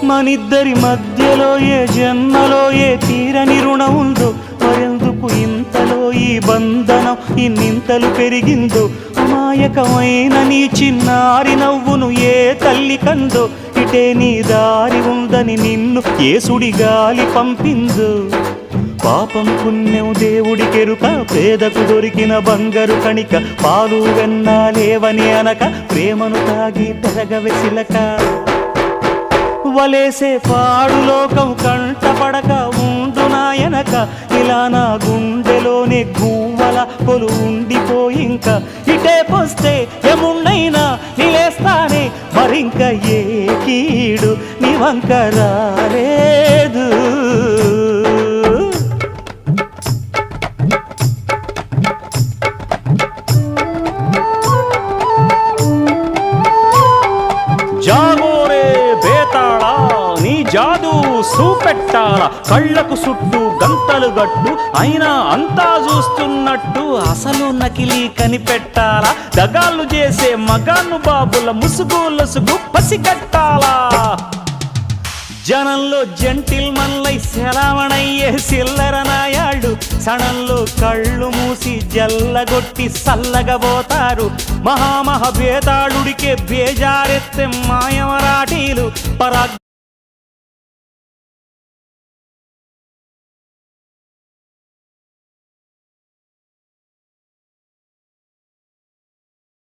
మనిద్దరి మధ్యలో ఏ జన్మలో ఏ తీరని రుణం ఉందో, మరెందుకు ఇంతలో ఈ బంధనం ఇన్నింతలు పెరిగిందో, అమాయకమైన నీ చిన్నారి నవ్వును ఏ తల్లి కందో, ఇటే నీ దారి ఉందని నిన్ను ఏ సుడిగాలి పంపిందో. పాపం పుణ్యం దేవుడికెరుక, పేదకు దొరికిన బంగారు కణిక, పాలు వెన్నాలేవని అనక ప్రేమను తాగి తెరగవెసిలక. వలేసే పాడు లోకం కంటపడక ఉండు నాయనక, ఇలా నా గుండెలోనే గువ్వల కొలు ఉండిపోయింక. ఇటేకొస్తే ఎమున్నైనా నిలేస్తానే, మరింక ఏ కీడు నీ వంక రాలేదు. జాగోరే బేతాళా, నీ జాదు సూపెట్టాల, కళ్ళకు చుట్టూ గంతలు గట్టు అయినా అంతా చూస్తున్నట్టు, అసలు నకిలీ కనిపెట్టాలా, దగాళ్ళు చేసే మగాను బాబుల ముసుగు లొసుగు పసిగట్టాలా. జనంలో జంటిల్ మన్లై సెలవణయ్యే సిల్లర నాయాళ్ళు, సణంలో కళ్ళు మూసి జల్లగొట్టి సల్లగబోతారు. మహామహ బేతాళుడికే బేజారెత్తే మాయమరాఠీలు పరాగ్